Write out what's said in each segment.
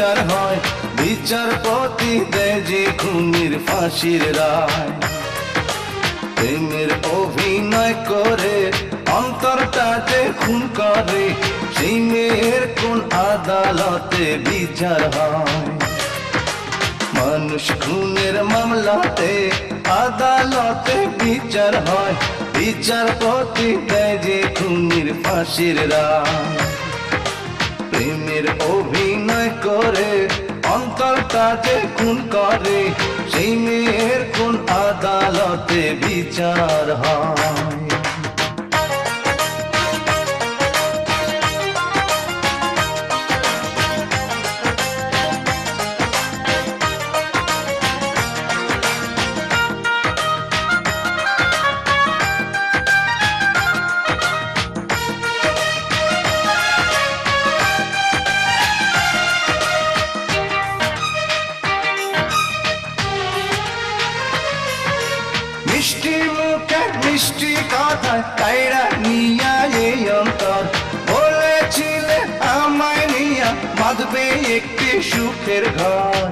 বিচার হয়, বিচারপতি দেয় যে খুনির ফাঁসির রায়। প্রেমের অভিনয় করে অন্তরটা যে খুন করে, সেই মেয়ের কোন আদালতে বিচার হয়? মানুষ খুনের মামলাতে আদালতে বিচার হয়, বিচারপতি দেয় যে খুনির ফাঁসির রায়। প্রেমের অভিনয় করে অন্তরটা যে খুন করে, সেই মেয়ের কোন আদালতে বিচার হয়? মিষ্টি মুখে মিষ্টি কথায় কাইরা নিয়া এই অন্তর, বলেছিলে আমায় নিয়া বাঁধবে একটি সুখের ঘর।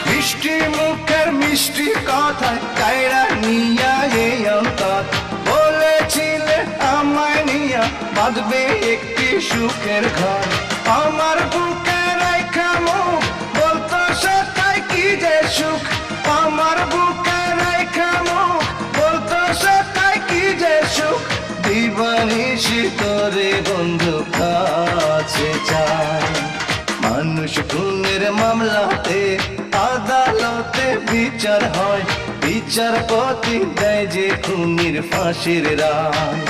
মিষ্টি মুখের মিষ্টি কথায় কাইরা নিয়া এই অন্তর, বলেছিলে আমায় নিয়া বাঁধবে একটি সুখের ঘর। আমার বুকে রাইখা মুখ বলতো সকায় কি যে সুখ, আমার বুকে রাইখা মুখ বলতো সকায় কি যে সুখ। দিবানিশি তোরে বন্ধু কাছে চায়, মানুষ খুনের মামলাতে আদালতে বিচার হয়, বিচারপতি দেয় যে খুনির ফাঁসির রায়।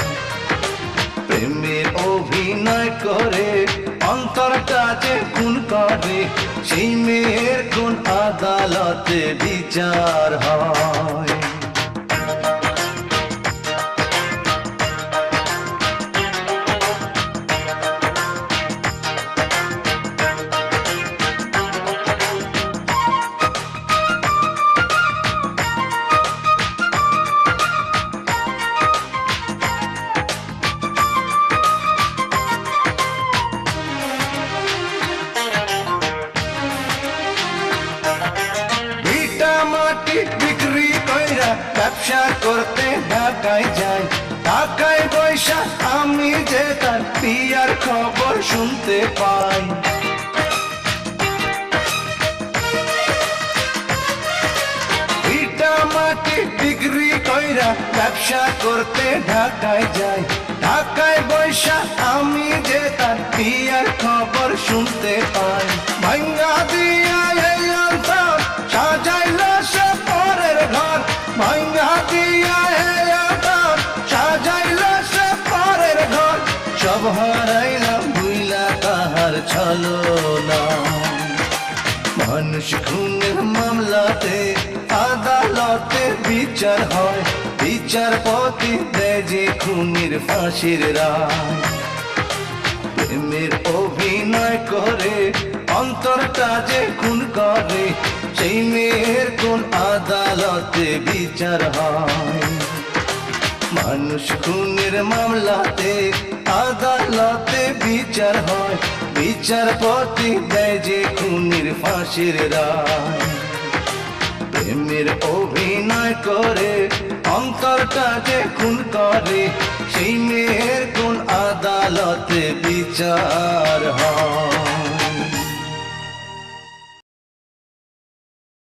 প্রেমের অভিনয় করে অন্তরটা যে খুন করে, সেই মেয়ের কোন আদালতে বিচার হয়? বিক্রি কইরা ব্যবসা করতে ঢাকায় যাই, ঢাকায় পয়সা আমি যে তার পিয়ার খবর শুনতে পাই। ইটা মাটি বিক্রি কইরা ব্যবসা করতে ঢাকায় যাই, ঢাকায় পয়সা আমি যে তার পিয়ার খবর শুনতে পাই। ভাঙ্গা দিয়া এই অন্তর সাজাইল সে পরের ঘর, ভাঙ্গা দিয়া এই অন্তর সাজাইল সে পরের ঘর। সব হারাইলাম ভুইলা তাহার ছলনা, মানুষ খুনের মামলাতে আদালতে বিচার হয়, বিচারপতি দেয় যে খুনির ফাঁসির রায়। প্রেমের অভিনয় করে অন্তরটা যে খুন করে, সেই মেয়ের কোন আদালতে বিচার হয়? মানুষ খুনের মামলাতে আদালতে বিচার হয়, বিচারপতি দেয় যে খুনির ফাঁসির রায়। প্রেমের অভিনয় করে অন্তরটা যে খুন করে, সেই মেয়ের কোন আদালতে বিচার হয়?